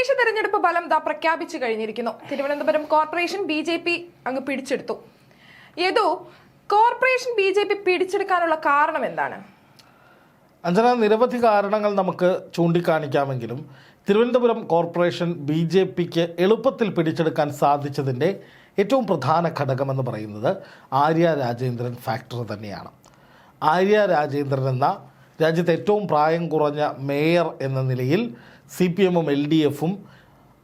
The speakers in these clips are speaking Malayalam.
തദ്ദേശ തെരഞ്ഞെടുപ്പ് ഫലം പ്രഖ്യാപിച്ചു കഴിഞ്ഞിരിക്കുന്നു. തിരുവനന്തപുരം കോർപ്പറേഷൻ BJP അങ്ങ് പിടിച്ചെടുത്തു. യദു, കോർപ്പറേഷൻ BJP പിടിച്ചെടുക്കാനുള്ള കാരണം എന്താണ്? അഞ്ജന, നിരവധി കാരണങ്ങൾ നമുക്ക് ചൂണ്ടിക്കാണിക്കാമെങ്കിലും തിരുവനന്തപുരം കോർപ്പറേഷൻ BJPക്ക് എളുപ്പത്തിൽ പിടിച്ചെടുക്കാൻ സാധിച്ചതിൻ്റെ ഏറ്റവും പ്രധാന ഘടകമെന്ന് പറയുന്നത് ആര്യ രാജേന്ദ്രൻ ഫാക്ടർ തന്നെയാണ്. ആര്യ രാജേന്ദ്രൻ എന്ന രാജ്യത്തെ ഏറ്റവും പ്രായം കുറഞ്ഞ മേയർ എന്ന നിലയിൽ CPM-ഉം LDF-ഉം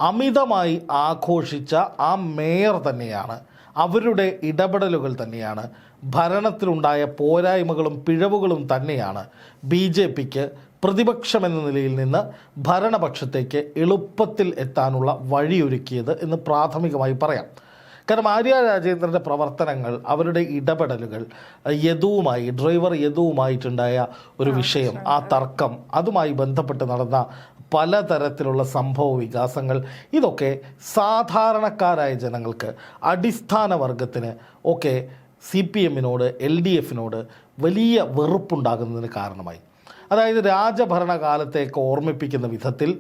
അമിതമായി ആഘോഷിച്ച ആ മേയർ തന്നെയാണ്, അവരുടെ ഇടപെടലുകൾ തന്നെയാണ്, ഭരണത്തിലുണ്ടായ പോരായ്മകളും പിഴവുകളും തന്നെയാണ് BJPക്ക് പ്രതിപക്ഷമെന്ന നിലയിൽ നിന്ന് ഭരണപക്ഷത്തേക്ക് എളുപ്പത്തിൽ എത്താനുള്ള വഴിയൊരുക്കിയത് എന്ന് പ്രാഥമികമായി പറയാം. കാരണം ആര്യ രാജേന്ദ്രൻ്റെ പ്രവർത്തനങ്ങൾ, അവരുടെ ഇടപെടലുകൾ, ഡ്രൈവർ യദുവുമായിട്ടുണ്ടായ ഒരു വിഷയം, ആ തർക്കം, അതുമായി ബന്ധപ്പെട്ട് നടന്ന പലതരത്തിലുള്ള സംഭവ വികാസങ്ങൾ, ഇതൊക്കെ സാധാരണക്കാരായ ജനങ്ങൾക്ക്, അടിസ്ഥാന വർഗത്തിന് ഒക്കെ CPM-നോട് LDF-നോട് വലിയ വെറുപ്പുണ്ടാകുന്നതിന് കാരണമായി. അതായത് രാജഭരണകാലത്തേക്ക് ഓർമ്മിപ്പിക്കുന്ന വിധത്തിൽ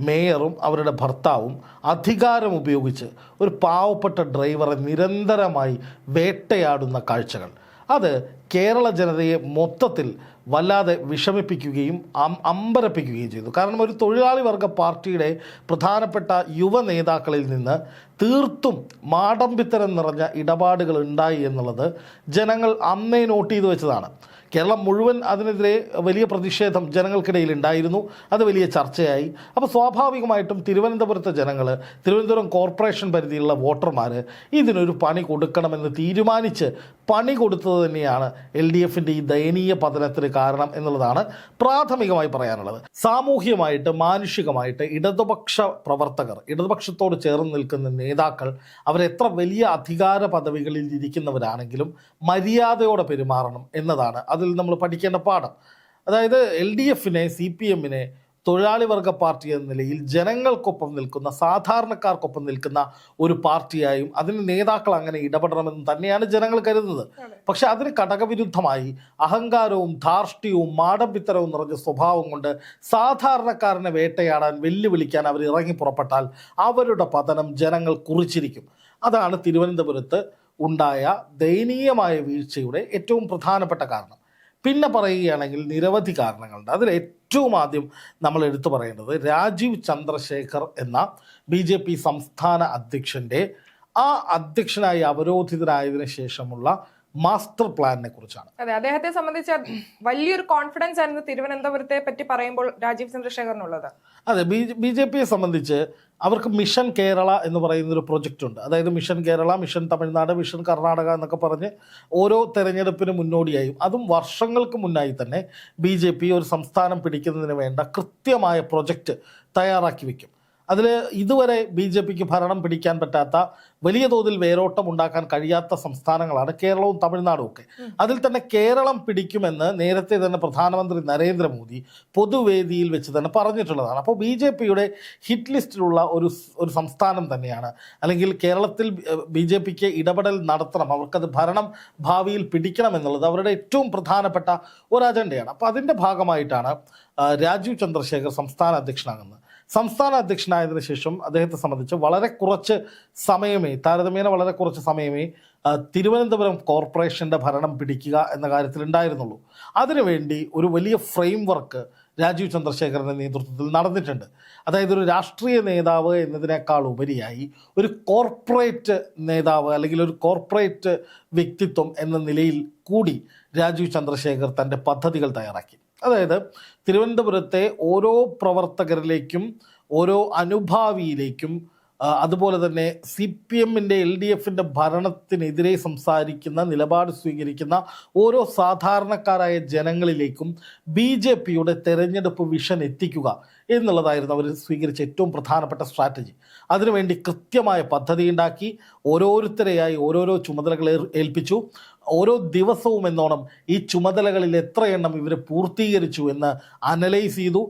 മേയറും അവരുടെ ഭർത്താവും അധികാരം ഉപയോഗിച്ച് ഒരു പാവപ്പെട്ട ഡ്രൈവറെ നിരന്തരമായി വേട്ടയാടുന്ന കാഴ്ചകൾ, അത് കേരള ജനതയെ മൊത്തത്തിൽ വല്ലാതെ വിഷമിപ്പിക്കുകയും അമ്പരപ്പിക്കുകയും ചെയ്തു. കാരണം ഒരു തൊഴിലാളി വർഗ പാർട്ടിയുടെ പ്രധാനപ്പെട്ട യുവ നേതാക്കളിൽ നിന്ന് തീർത്തും മാടമ്പിത്തരം നിറഞ്ഞ ഇടപാടുകൾ ഉണ്ടായി എന്നുള്ളത് ജനങ്ങൾ അന്നേ നോട്ട് ചെയ്തു വെച്ചതാണ്. കേരളം മുഴുവൻ അതിനെതിരെ വലിയ പ്രതിഷേധം ജനങ്ങൾക്കിടയിൽ ഉണ്ടായിരുന്നു, അത് വലിയ ചർച്ചയായി. അപ്പോൾ സ്വാഭാവികമായിട്ടും തിരുവനന്തപുരത്തെ ജനങ്ങൾ, തിരുവനന്തപുരം കോർപ്പറേഷൻ പരിധിയിലുള്ള വോട്ടർമാർ ഇതിനൊരു പണി കൊടുക്കണമെന്ന് തീരുമാനിച്ച് പണി കൊടുത്തത് തന്നെയാണ് LDF-ൻ്റെ ഈ ദയനീയ പതനത്തിന് കാരണം എന്നുള്ളതാണ് പ്രാഥമികമായി പറയാനുള്ളത്. സാമൂഹ്യമായിട്ട്, മാനുഷികമായിട്ട് ഇടതുപക്ഷ പ്രവർത്തകർ, ഇടതുപക്ഷത്തോട് ചേർന്ന് നിൽക്കുന്ന നേതാക്കൾ, അവരെത്ര വലിയ അധികാര പദവികളിൽ ഇരിക്കുന്നവരാണെങ്കിലും മര്യാദയോടെ പെരുമാറണം എന്നതാണ് അതിൽ നമ്മൾ പഠിക്കേണ്ട പാഠം. അതായത് LDF-നെ, CPM-നെ തൊഴിലാളി വർഗ പാർട്ടി എന്ന നിലയിൽ ജനങ്ങൾക്കൊപ്പം നിൽക്കുന്ന, സാധാരണക്കാർക്കൊപ്പം നിൽക്കുന്ന ഒരു പാർട്ടിയായും അതിന് നേതാക്കൾ അങ്ങനെ ഇടപെടണമെന്ന് തന്നെയാണ് ജനങ്ങൾ കരുതുന്നത്. പക്ഷെ അതിന് ഘടകവിരുദ്ധമായി അഹങ്കാരവും ധാർഷ്ട്യവും മാടമ്പിത്തരവും നിറഞ്ഞ സ്വഭാവം കൊണ്ട് സാധാരണക്കാരനെ വേട്ടയാടാൻ, വെല്ലുവിളിക്കാൻ അവർ ഇറങ്ങി പുറപ്പെട്ടാൽ അവരുടെ പതനം ജനങ്ങൾ കുറിച്ചിരിക്കും. അതാണ് തിരുവനന്തപുരത്ത് ഉണ്ടായ ദയനീയമായ വീഴ്ചയുടെ ഏറ്റവും പ്രധാനപ്പെട്ട കാരണം. പിന്നെ പറയുകയാണെങ്കിൽ നിരവധി കാരണങ്ങളുണ്ട്. അതിൽ ഏറ്റവും ആദ്യം നമ്മൾ എടുത്തു പറയേണ്ടത് രാജീവ് ചന്ദ്രശേഖർ എന്ന BJP സംസ്ഥാന അധ്യക്ഷൻ്റെ ആ അധ്യക്ഷനായി അവരോധിതനായതിനു ശേഷമുള്ള മാസ്റ്റർ പ്ലാനിനെ കുറിച്ചാണ്. അതെ, അദ്ദേഹത്തെ സംബന്ധിച്ച് വലിയൊരു കോൺഫിഡൻസ് ആയിരുന്നു തിരുവനന്തപുരത്തെ പറ്റി പറയുമ്പോൾ രാജീവ് ചന്ദ്രശേഖറിനുള്ളത്. അതെ, BJPയെ സംബന്ധിച്ച് അവർക്ക് മിഷൻ കേരള എന്ന് പറയുന്നൊരു പ്രൊജക്റ്റ് ഉണ്ട്. അതായത് mission Kerala, mission Tamil Nadu, mission Karnataka എന്നൊക്കെ പറഞ്ഞ് ഓരോ തെരഞ്ഞെടുപ്പിന് മുന്നോടിയായും, അതും വർഷങ്ങൾക്ക് മുന്നായി തന്നെ BJP ഒരു സംസ്ഥാനം പിടിക്കുന്നതിന് വേണ്ട കൃത്യമായ പ്രൊജക്റ്റ് തയ്യാറാക്കി വയ്ക്കും. അതിൽ ഇതുവരെ BJPക്ക് ഭരണം പിടിക്കാൻ പറ്റാത്ത, വലിയ തോതിൽ വേരോട്ടം ഉണ്ടാക്കാൻ കഴിയാത്ത സംസ്ഥാനങ്ങളാണ് കേരളവും തമിഴ്നാടും ഒക്കെ. അതിൽ തന്നെ കേരളം പിടിക്കുമെന്ന് നേരത്തെ തന്നെ പ്രധാനമന്ത്രി നരേന്ദ്രമോദി പൊതുവേദിയിൽ വെച്ച് തന്നെ പറഞ്ഞിട്ടുള്ളതാണ്. അപ്പോൾ BJPയുടെ ഹിറ്റ് ലിസ്റ്റിലുള്ള ഒരു സംസ്ഥാനം തന്നെയാണ്, അല്ലെങ്കിൽ കേരളത്തിൽ BJPക്ക് ഇടപെടൽ നടത്തണം, അവർക്കത് ഭരണം ഭാവിയിൽ പിടിക്കണം എന്നുള്ളത് അവരുടെ ഏറ്റവും പ്രധാനപ്പെട്ട ഒരു അജണ്ടയാണ്. അപ്പോൾ അതിൻ്റെ ഭാഗമായിട്ടാണ് രാജീവ് ചന്ദ്രശേഖർ സംസ്ഥാന അധ്യക്ഷനാകുന്നത്. സംസ്ഥാന അധ്യക്ഷനായതിനു ശേഷം അദ്ദേഹത്തെ സംബന്ധിച്ച് താരതമ്യേന വളരെ കുറച്ച് സമയമേ തിരുവനന്തപുരം കോർപ്പറേഷൻ്റെ ഭരണം പിടിക്കുക എന്ന കാര്യത്തിൽ ഉണ്ടായിരുന്നുള്ളൂ. അതിനുവേണ്ടി ഒരു വലിയ ഫ്രെയിം വർക്ക് രാജീവ് ചന്ദ്രശേഖറിൻ്റെ നേതൃത്വത്തിൽ നടന്നിട്ടുണ്ട്. അതായത് ഒരു രാഷ്ട്രീയ നേതാവ് എന്നതിനേക്കാൾ ഉപരിയായി ഒരു കോർപ്പറേറ്റ് നേതാവ്, അല്ലെങ്കിൽ ഒരു കോർപ്പറേറ്റ് വ്യക്തിത്വം എന്ന നിലയിൽ കൂടി രാജീവ് ചന്ദ്രശേഖർ തൻ്റെ പദ്ധതികൾ തയ്യാറാക്കി. അതായത് തിരുവനന്തപുരത്തെ ഓരോ പ്രവർത്തകരിലേക്കും, ഓരോ അനുഭാവിയിലേക്കും, അതുപോലെ തന്നെ CPM-ൻ്റെ LDF-ൻ്റെ ഭരണത്തിനെതിരെ സംസാരിക്കുന്ന, നിലപാട് സ്വീകരിക്കുന്ന ഓരോ സാധാരണക്കാരായ ജനങ്ങളിലേക്കും BJPയുടെ തെരഞ്ഞെടുപ്പ് വിഷൻ എത്തിക്കുക എന്നുള്ളതായിരുന്നു അവർ സ്വീകരിച്ച ഏറ്റവും പ്രധാനപ്പെട്ട സ്ട്രാറ്റജി. അതിനുവേണ്ടി കൃത്യമായ പദ്ധതി ഉണ്ടാക്കി, ഓരോരുത്തരെയായി ഓരോരോ ചുമതലകൾ ഏൽപ്പിച്ചു. ഓരോ ദിവസവും എന്നോണം ഈ ചുമതലകളിൽ എത്രയെണ്ണം ഇവർ പൂർത്തീകരിച്ചു എന്ന് അനലൈസ് ചെയ്തു.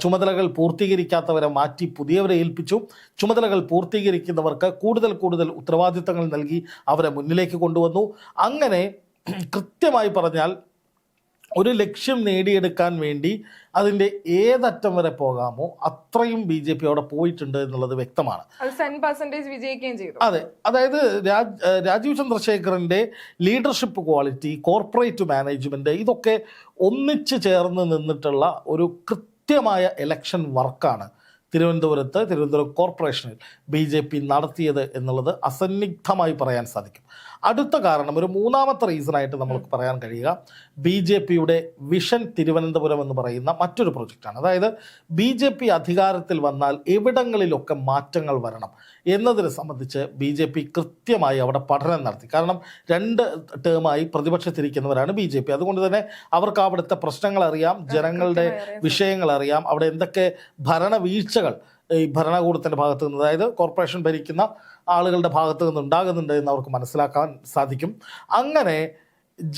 ചുമതലകൾ പൂർത്തീകരിക്കാത്തവരെ മാറ്റി പുതിയവരെ ഏൽപ്പിച്ചു. ചുമതലകൾ പൂർത്തീകരിക്കുന്നവർക്ക് കൂടുതൽ കൂടുതൽ ഉത്തരവാദിത്തങ്ങൾ നൽകി അവരെ മുന്നിലേക്ക് കൊണ്ടുവന്നു. അങ്ങനെ കൃത്യമായി പറഞ്ഞാൽ ഒരു ലക്ഷ്യം നേടിയെടുക്കാൻ വേണ്ടി അതിൻ്റെ ഏതറ്റം വരെ പോകാമോ അത്രയും BJP അവിടെ പോയിട്ടുണ്ട് എന്നുള്ളത് വ്യക്തമാണ്. അത് 10% വിജയിക്കുകയും ചെയ്തു. അതെ, അതായത് രാജീവ് ചന്ദ്രശേഖറിൻ്റെ ലീഡർഷിപ്പ് ക്വാളിറ്റി, കോർപ്പറേറ്റ് മാനേജ്മെൻറ്റ്, ഇതൊക്കെ ഒന്നിച്ച് ചേർന്ന് നിന്നിട്ടുള്ള ഒരു കൃത്യമായ ഇലക്ഷൻ വർക്കാണ് തിരുവനന്തപുരം കോർപ്പറേഷനിൽ BJP നടത്തിയത് എന്നുള്ളത് അസന്നിഗ്ധമായി പറയാൻ സാധിക്കും. അടുത്ത കാരണം, ഒരു മൂന്നാമത്തെ റീസണായിട്ട് നമുക്ക് പറയാൻ കഴിയുക, BJPയുടെ വിഷൻ തിരുവനന്തപുരം എന്ന് പറയുന്ന മറ്റൊരു പ്രൊജക്റ്റാണ്. അതായത് BJP അധികാരത്തിൽ വന്നാൽ എവിടങ്ങളിലൊക്കെ മാറ്റങ്ങൾ വരണം എന്നതിനെ സംബന്ധിച്ച് BJP കൃത്യമായി അവിടെ പഠനം നടത്തി. കാരണം 2 ടേമായി പ്രതിപക്ഷത്തിരിക്കുന്നവരാണ് BJP. അതുകൊണ്ട് തന്നെ അവർക്ക് അവിടുത്തെ പ്രശ്നങ്ങൾ അറിയാം, ജനങ്ങളുടെ വിഷയങ്ങൾ അറിയാം, അവിടെ എന്തൊക്കെ ഭരണവീഴ്ചകൾ ഈ ഭരണകൂടത്തിൻ്റെ ഭാഗത്ത് നിന്ന്, അതായത് കോർപ്പറേഷൻ ഭരിക്കുന്ന ആളുകളുടെ ഭാഗത്ത് നിന്ന് ഉണ്ടാകുന്നുണ്ട് എന്ന് അവർക്ക് മനസ്സിലാക്കാൻ സാധിക്കും. അങ്ങനെ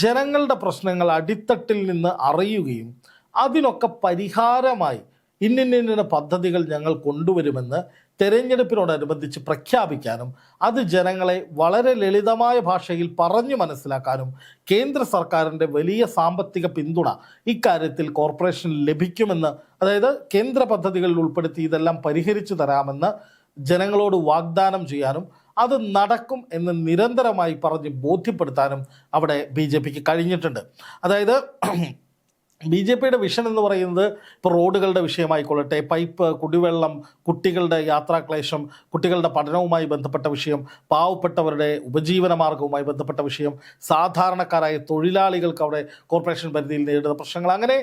ജനങ്ങളുടെ പ്രശ്നങ്ങൾ അടിത്തട്ടിൽ നിന്ന് അറിയുകയും അതിനൊക്കെ പരിഹാരമായി ഇന്നിന്ന പദ്ധതികൾ ഞങ്ങൾ കൊണ്ടുവരുമെന്ന് തെരഞ്ഞെടുപ്പിനോടനുബന്ധിച്ച് പ്രഖ്യാപിക്കാനും അത് ജനങ്ങളെ വളരെ ലളിതമായ ഭാഷയിൽ പറഞ്ഞു മനസ്സിലാക്കാനും കേന്ദ്ര സർക്കാരിൻ്റെ വലിയ സാമ്പത്തിക പിന്തുണ ഇക്കാര്യത്തിൽ കോർപ്പറേഷന് ലഭിക്കുമെന്ന്, അതായത് കേന്ദ്ര പദ്ധതികളിൽ ഉൾപ്പെടുത്തി ഇതെല്ലാം പരിഹരിച്ചു തരാമെന്ന് ജനങ്ങളോട് വാഗ്ദാനം ചെയ്യാനും അത് നടക്കും എന്ന് നിരന്തരമായി പറഞ്ഞ് ബോധ്യപ്പെടുത്താനും അവിടെ BJPക്ക് കഴിഞ്ഞിട്ടുണ്ട്. അതായത് BJPയുടെ വിഷൻ എന്ന് പറയുന്നത് ഇപ്പോൾ റോഡുകളുടെ വിഷയമായിക്കൊള്ളട്ടെ, പൈപ്പ്, കുടിവെള്ളം, കുട്ടികളുടെ യാത്രാക്ലേശം, കുട്ടികളുടെ പഠനവുമായി ബന്ധപ്പെട്ട വിഷയം, പാവപ്പെട്ടവരുടെ ഉപജീവന മാർഗവുമായി ബന്ധപ്പെട്ട വിഷയം, സാധാരണക്കാരായ തൊഴിലാളികൾക്ക് അവിടെ കോർപ്പറേഷൻ പരിധിയിൽ നേരിടുന്ന പ്രശ്നങ്ങൾ, അങ്ങനെ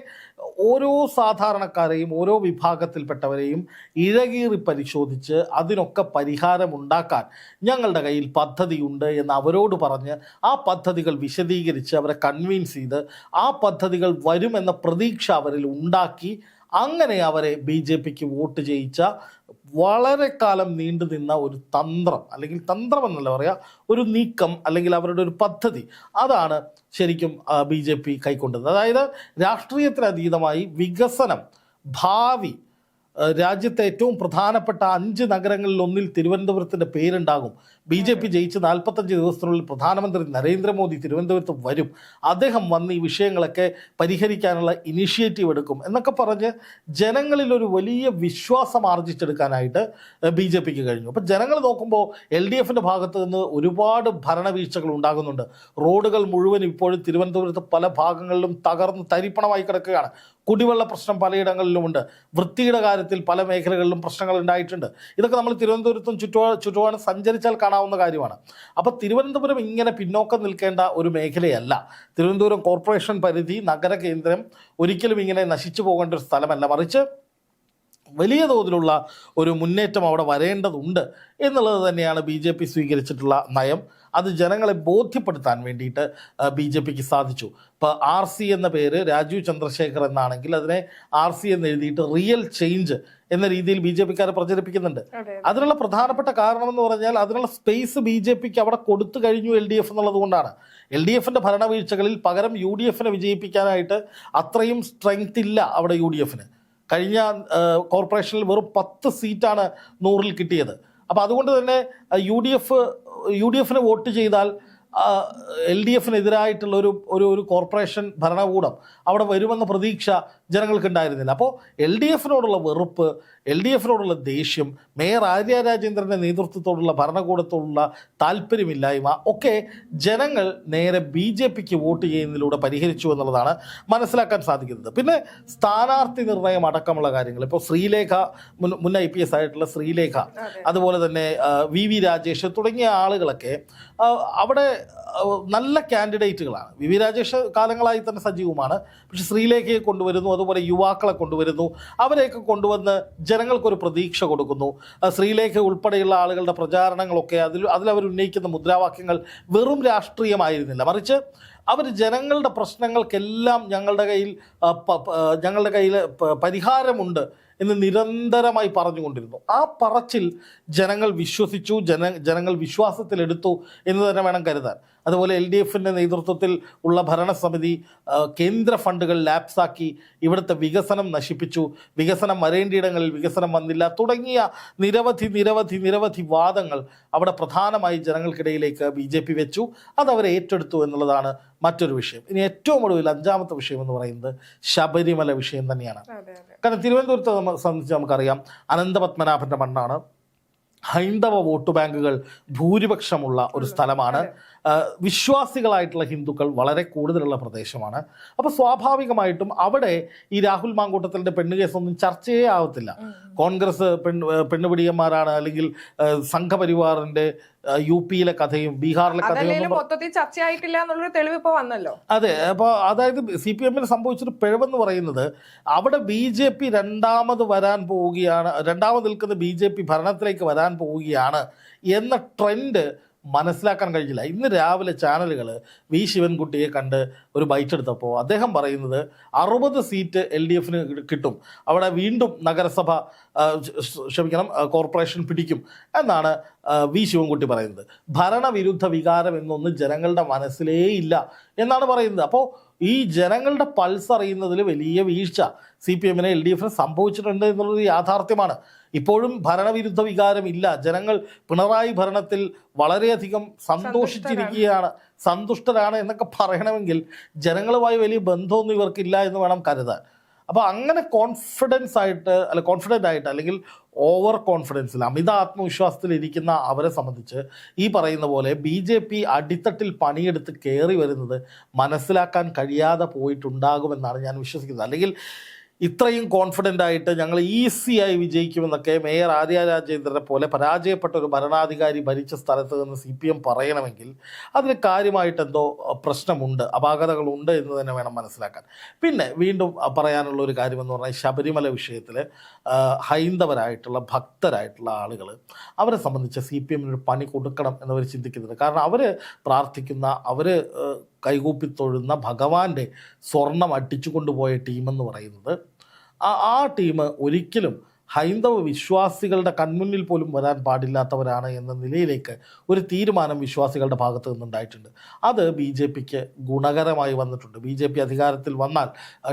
ഓരോ സാധാരണക്കാരെയും ഓരോ വിഭാഗത്തിൽപ്പെട്ടവരെയും ഇഴകീറി പരിശോധിച്ച് അതിനൊക്കെ പരിഹാരമുണ്ടാക്കാൻ ഞങ്ങളുടെ കയ്യിൽ പദ്ധതിയുണ്ട് എന്ന് അവരോട് പറഞ്ഞ് ആ പദ്ധതികൾ വിശദീകരിച്ച് അവരെ കൺവിൻസ് ചെയ്ത് ആ പദ്ധതികൾ വരുമെന്ന പ്രതീക്ഷ അവരിൽ ഉണ്ടാക്കി അങ്ങനെ അവരെ BJPക്ക് വോട്ട് ചെയ്യിച്ച വളരെ കാലം നീണ്ടു നിന്ന ഒരു തന്ത്രം, അല്ലെങ്കിൽ തന്ത്രം എന്നല്ല പറയുക, ഒരു നീക്കം അല്ലെങ്കിൽ അവരുടെ ഒരു പദ്ധതി, അതാണ് ശരിക്കും BJP കൈക്കൊണ്ടത്. അതായത് രാഷ്ട്രീയത്തിനതീതമായി വികസനം, ഭാവി, രാജ്യത്തെ ഏറ്റവും പ്രധാനപ്പെട്ട 5 നഗരങ്ങളിൽ ഒന്നിൽ തിരുവനന്തപുരത്തിൻ്റെ പേരുണ്ടാകും. BJP ജയിച്ച് 45 ദിവസത്തിനുള്ളിൽ പ്രധാനമന്ത്രി നരേന്ദ്രമോദി തിരുവനന്തപുരത്ത് വരും, അദ്ദേഹം വന്ന് ഈ വിഷയങ്ങളൊക്കെ പരിഹരിക്കാനുള്ള ഇനിഷ്യേറ്റീവ് എടുക്കും എന്നൊക്കെ പറഞ്ഞ് ജനങ്ങളിലൊരു വലിയ വിശ്വാസം ആർജിച്ചെടുക്കാനായിട്ട് BJPക്ക് കഴിഞ്ഞു. അപ്പോൾ ജനങ്ങൾ നോക്കുമ്പോൾ LDFൻ്റെ ഭാഗത്ത് നിന്ന് ഒരുപാട് ഭരണവീഴ്ചകൾ ഉണ്ടാകുന്നുണ്ട്. റോഡുകൾ മുഴുവൻ ഇപ്പോഴും തിരുവനന്തപുരത്ത് പല ഭാഗങ്ങളിലും തകർന്ന് തരിപ്പണമായി കിടക്കുകയാണ്. കുടിവെള്ള പ്രശ്നം പലയിടങ്ങളിലുമുണ്ട്. വൃത്തിയുടെ കാര്യത്തിൽ പല മേഖലകളിലും പ്രശ്നങ്ങൾ ഉണ്ടായിട്ടുണ്ട്. ഇതൊക്കെ നമ്മൾ തിരുവനന്തപുരത്തും ചുറ്റുപാടും സഞ്ചരിച്ചാൽ കാണാവുന്ന കാര്യമാണ്. അപ്പോൾ തിരുവനന്തപുരം ഇങ്ങനെ പിന്നോക്കം നിൽക്കേണ്ട ഒരു മേഖലയല്ല. തിരുവനന്തപുരം കോർപ്പറേഷൻ പരിധി, നഗര കേന്ദ്രം ഒരിക്കലും ഇങ്ങനെ നശിച്ചു പോകേണ്ട ഒരു സ്ഥലമല്ല, മറിച്ച് വലിയ തോതിലുള്ള ഒരു മുന്നേറ്റം അവിടെ വരേണ്ടതുണ്ട് എന്നുള്ളത് തന്നെയാണ് BJP സ്വീകരിച്ചിട്ടുള്ള നയം. അത് ജനങ്ങളെ ബോധ്യപ്പെടുത്താൻ വേണ്ടിയിട്ട് BJPക്ക് സാധിച്ചു. ഇപ്പോൾ RC എന്ന പേര് രാജീവ് ചന്ദ്രശേഖർ എന്നാണെങ്കിൽ അതിനെ RC എന്ന് എഴുതിയിട്ട് റിയൽ ചേഞ്ച് എന്ന രീതിയിൽ BJPക്കാരെ പ്രചരിപ്പിക്കുന്നുണ്ട്. അതിനുള്ള പ്രധാനപ്പെട്ട കാരണമെന്ന് പറഞ്ഞാൽ അതിനുള്ള സ്പേസ് BJPക്ക് അവിടെ കൊടുത്തു കഴിഞ്ഞു LDF എന്നുള്ളത് കൊണ്ടാണ്. LDFൻ്റെ ഭരണവീഴ്ചകളിൽ പകരം UDFനെ വിജയിപ്പിക്കാനായിട്ട് അത്രയും സ്ട്രെങ്ത് ഇല്ല അവിടെ UDFന്. കഴിഞ്ഞ കോർപ്പറേഷനിൽ വെറും 10 സീറ്റാണ് 100-ൽ കിട്ടിയത്. അപ്പോൾ അതുകൊണ്ട് തന്നെ UDFന് വോട്ട് ചെയ്താൽ LDFനെതിരായിട്ടുള്ള ഒരു കോർപ്പറേഷൻ ഭരണകൂടം അവിടെ വരുമെന്ന പ്രതീക്ഷ ജനങ്ങൾക്കുണ്ടായിരുന്നില്ല. അപ്പോൾ LDFനോടുള്ള വെറുപ്പ്, LDFനോടുള്ള ദേഷ്യം, മേയർ ആര്യ രാജേന്ദ്രൻ്റെ നേതൃത്വത്തോടുള്ള ഭരണകൂടത്തോടുള്ള താല്പര്യമില്ലായ്മ ഒക്കെ ജനങ്ങൾ നേരെ BJPക്ക് വോട്ട് ചെയ്യുന്നതിലൂടെ പരിഹരിച്ചു എന്നുള്ളതാണ് മനസ്സിലാക്കാൻ സാധിക്കുന്നത്. പിന്നെ സ്ഥാനാർത്ഥി നിർണയം അടക്കമുള്ള കാര്യങ്ങൾ, ഇപ്പോൾ ശ്രീലേഖ, മുൻ IPS ആയിട്ടുള്ള ശ്രീലേഖ, അതുപോലെ തന്നെ VV രാജേഷ് തുടങ്ങിയ ആളുകളൊക്കെ അവിടെ നല്ല കാൻഡിഡേറ്റുകളാണ്. VV രാജേഷ് കാലങ്ങളായി തന്നെ സജീവമാണ്. പക്ഷെ ശ്രീലേഖയെ കൊണ്ടുവരുന്നു, അതുപോലെ യുവാക്കളെ കൊണ്ടുവരുന്നു. അവരെയൊക്കെ കൊണ്ടുവന്ന് ജനങ്ങൾക്കൊരു പ്രതീക്ഷ കൊടുക്കുന്നു. ശ്രീലേഖ ഉൾപ്പെടെയുള്ള ആളുകളുടെ പ്രചാരണങ്ങളൊക്കെ അതിലവർ ഉന്നയിക്കുന്ന മുദ്രാവാക്യങ്ങൾ വെറും രാഷ്ട്രീയമായിരുന്നില്ല, മറിച്ച് അവർ ജനങ്ങളുടെ പ്രശ്നങ്ങൾക്കെല്ലാം ഞങ്ങളുടെ കയ്യിൽ പരിഹാരമുണ്ട് എന്ന് നിരന്തരമായി പറഞ്ഞുകൊണ്ടിരുന്നു. ആ പറച്ചിൽ ജനങ്ങൾ വിശ്വസിച്ചു, ജനങ്ങൾ വിശ്വാസത്തിലെടുത്തു എന്ന് തന്നെ വേണം കരുതാൻ. അതുപോലെ LDFിൻ്റെ നേതൃത്വത്തിൽ ഉള്ള ഭരണസമിതി കേന്ദ്ര ഫണ്ടുകൾ ലാപ്സാക്കി ഇവിടുത്തെ വികസനം നശിപ്പിച്ചു, വികസനം വരേണ്ടിയിടങ്ങളിൽ വികസനം വന്നില്ല തുടങ്ങിയ നിരവധി വാദങ്ങൾ അവിടെ പ്രധാനമായി ജനങ്ങൾക്കിടയിലേക്ക് BJP വെച്ചു. അത് അവരെ ഏറ്റെടുത്തു എന്നുള്ളതാണ് മറ്റൊരു വിഷയം. ഇനി ഏറ്റവും ഒടുവിൽ 5ാമത്തെ വിഷയം എന്ന് പറയുന്നത് ശബരിമല വിഷയം തന്നെയാണ്. കാരണം തിരുവനന്തപുരത്തെ സംബന്ധിച്ച് നമുക്കറിയാം, അനന്തപത്മനാഭൻ്റെ മണ്ണാണ്, ഹൈന്ദവ വോട്ട് ബാങ്കുകൾ ഭൂരിപക്ഷമുള്ള ഒരു സ്ഥലമാണ്, വിശ്വാസികളായിട്ടുള്ള ഹിന്ദുക്കൾ വളരെ കൂടുതലുള്ള പ്രദേശമാണ്. അപ്പോൾ സ്വാഭാവികമായിട്ടും അവിടെ ഈ രാഹുൽ മാങ്കൂട്ടത്തിൻ്റെ പെണ്ണ് കേസൊന്നും ചർച്ചയേ ആവത്തില്ല. കോൺഗ്രസ് പെണ്ണുപിടിയന്മാരാണ്, അല്ലെങ്കിൽ സംഘപരിവാറിൻ്റെ UPയിലെ കഥയും ബീഹാറിലെ കഥയും മൊത്തത്തിൽ ചർച്ചയായിട്ടില്ല എന്നുള്ളൊരു തെളിവ് ഇപ്പോൾ വന്നല്ലോ. അതെ, അപ്പോൾ അതായത് CPMന് സംഭവിച്ചൊരു പിഴവെന്ന് പറയുന്നത് അവിടെ BJP രണ്ടാമത് നിൽക്കുന്ന BJP ഭരണത്തിലേക്ക് വരാൻ പോവുകയാണ് എന്ന ട്രെൻഡ് മനസ്സിലാക്കാൻ കഴിഞ്ഞില്ല. ഇന്ന് രാവിലെ ചാനലുകൾ വി ശിവൻകുട്ടിയെ കണ്ട് ഒരു ബൈറ്റ് എടുത്തപ്പോൾ അദ്ദേഹം പറയുന്നത് 60 സീറ്റ് LDFന് കിട്ടും, അവിടെ വീണ്ടും കോർപ്പറേഷൻ പിടിക്കും എന്നാണ് വി ശിവൻകുട്ടി പറയുന്നത്. ഭരണവിരുദ്ധ വികാരം എന്നൊന്നും ജനങ്ങളുടെ മനസ്സിലേ ഇല്ല എന്നാണ് പറയുന്നത്. അപ്പോൾ ഈ ജനങ്ങളുടെ പൾസ് അറിയുന്നതിൽ വലിയ വീഴ്ച CPMന് LDFന് സംഭവിച്ചിട്ടുണ്ട് എന്നുള്ളത് യാഥാർത്ഥ്യമാണ്. ഇപ്പോഴും ഭരണവിരുദ്ധ വികാരം ഇല്ല. ജനങ്ങൾ പിണറായി ഭരണത്തിൽ വളരെയധികം സന്തുഷ്ടരാണ് എന്നൊക്കെ പറയണമെങ്കിൽ ജനങ്ങളുമായി വലിയ ബന്ധമൊന്നും ഇവർക്കില്ല എന്ന് വേണം കരുതാൻ. അപ്പോൾ അങ്ങനെ കോൺഫിഡൻ്റ് ആയിട്ട് അല്ലെങ്കിൽ ഓവർ കോൺഫിഡൻസിൽ, അമിത ആത്മവിശ്വാസത്തിൽ ഇരിക്കുന്ന അവരെ സംബന്ധിച്ച് ഈ പറയുന്ന പോലെ BJP അടിത്തട്ടിൽ പണിയെടുത്ത് കയറി വരുന്നത് മനസ്സിലാക്കാൻ കഴിയാതെ പോയിട്ടുണ്ടാകുമെന്നാണ് ഞാൻ വിശ്വസിക്കുന്നത്. അല്ലെങ്കിൽ ഇത്രയും കോൺഫിഡൻ്റ് ആയിട്ട് ഞങ്ങൾ ഈസിയായി വിജയിക്കുമെന്നൊക്കെ മേയർ ആര്യ രാജേന്ദ്രനെ പോലെ പരാജയപ്പെട്ട ഒരു ഭരണാധികാരി ഭരിച്ച സ്ഥലത്ത് നിന്ന് CPM പറയണമെങ്കിൽ അതിന് കാര്യമായിട്ട് എന്തോ പ്രശ്നമുണ്ട്, അപാകതകളുണ്ട് എന്ന് തന്നെ വേണം മനസ്സിലാക്കാൻ. പിന്നെ വീണ്ടും പറയാനുള്ള ഒരു കാര്യമെന്ന് പറഞ്ഞാൽ ശബരിമല വിഷയത്തിൽ ഹൈന്ദവരായിട്ടുള്ള ഭക്തരായിട്ടുള്ള ആളുകൾ, അവരെ സംബന്ധിച്ച് CPMനൊരു പണി കൊടുക്കണം എന്നവർ ചിന്തിക്കുന്നുണ്ട്. കാരണം അവർ പ്രാർത്ഥിക്കുന്ന, അവർ കൈകൂപ്പി തൊഴുന്ന ഭഗവാന്റെ സ്വർണം അടിച്ചു കൊണ്ടുപോയ ടീമെന്ന് പറയുന്നത് ആ ടീം ഒരിക്കലും ഹൈന്ദവ വിശ്വാസികളുടെ കൺമുന്നിൽ പോലും വരാൻ പാടില്ലാത്തവരാണ് എന്ന നിലയിലേക്ക് ഒരു തീരുമാനം വിശ്വാസികളുടെ ഭാഗത്തു നിന്നുണ്ടായിട്ടുണ്ട്. അത് BJPക്ക് ഗുണകരമായി വന്നിട്ടുണ്ട്. BJP അധികാരത്തിൽ വന്നാൽ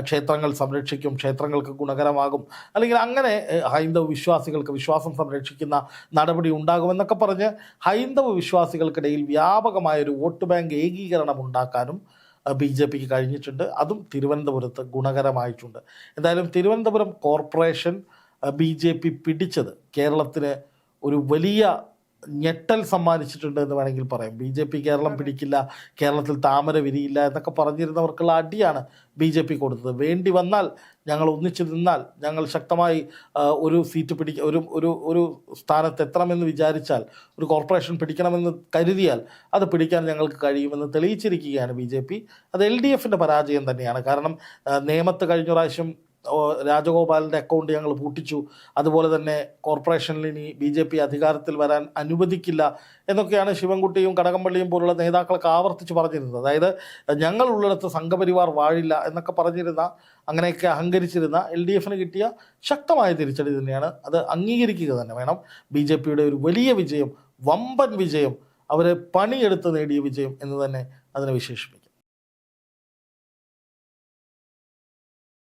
ക്ഷേത്രങ്ങൾ സംരക്ഷിക്കും, ക്ഷേത്രങ്ങൾക്ക് ഗുണകരമാകും, അല്ലെങ്കിൽ അങ്ങനെ ഹൈന്ദവ വിശ്വാസികൾക്ക് വിശ്വാസം സംരക്ഷിക്കുന്ന നടപടി ഉണ്ടാകുമെന്നൊക്കെ പറഞ്ഞ് ഹൈന്ദവ വിശ്വാസികൾക്കിടയിൽ വ്യാപകമായൊരു വോട്ട് ബാങ്ക് ഏകീകരണം ഉണ്ടാക്കാനും BJPക്ക് കഴിഞ്ഞിട്ടുണ്ട്. അതും തിരുവനന്തപുരത്ത് ഗുണകരമായിട്ടുണ്ട്. എന്തായാലും തിരുവനന്തപുരം കോർപ്പറേഷൻ BJP പിടിച്ചത് കേരളത്തിന് ഒരു വലിയ ഞെട്ടൽ സമ്മാനിച്ചിട്ടുണ്ട് എന്ന് വേണമെങ്കിൽ പറയാം. BJP കേരളം പിടിക്കില്ല, കേരളത്തിൽ താമര വിരിയില്ല എന്നൊക്കെ പറഞ്ഞിരുന്നവർക്കുള്ള അടിയാണ് BJP കൊടുത്തത്. വേണ്ടി വന്നാൽ ഞങ്ങൾ ഒന്നിച്ചു നിന്നാൽ, ഞങ്ങൾ ശക്തമായി ഒരു സീറ്റ് ഒരു സ്ഥാനത്ത് എത്തണമെന്ന് വിചാരിച്ചാൽ, ഒരു കോർപ്പറേഷൻ പിടിക്കണമെന്ന് കരുതിയാൽ അത് പിടിക്കാൻ ഞങ്ങൾക്ക് കഴിയുമെന്ന് തെളിയിച്ചിരിക്കുകയാണ് BJP. അത് LDFിൻ്റെ പരാജയം തന്നെയാണ്. കാരണം നേമത്ത് കഴിഞ്ഞ പ്രാവശ്യം രാജഗോപാലിൻ്റെ അക്കൗണ്ട് ഞങ്ങൾ പൂട്ടിച്ചു, അതുപോലെ തന്നെ കോർപ്പറേഷനിൽ ഇനി BJP അധികാരത്തിൽ വരാൻ അനുവദിക്കില്ല എന്നൊക്കെയാണ് ശിവൻകുട്ടിയും കടകംപള്ളിയും പോലുള്ള നേതാക്കളൊക്കെ ആവർത്തിച്ച് പറഞ്ഞിരുന്നത്. അതായത് ഞങ്ങളുള്ളിടത്ത് സംഘപരിവാർ വാഴില്ല എന്നൊക്കെ പറഞ്ഞിരുന്ന, അങ്ങനെയൊക്കെ അഹങ്കരിച്ചിരുന്ന LDFന് കിട്ടിയ ശക്തമായ തിരിച്ചടി തന്നെയാണ്. അത് അംഗീകരിക്കുക തന്നെ വേണം. BJPയുടെ ഒരു വലിയ വിജയം, വമ്പൻ വിജയം, അവരെ പണിയെടുത്ത് നേടിയ വിജയം എന്ന് തന്നെ അതിനെ വിശേഷിപ്പിക്കും.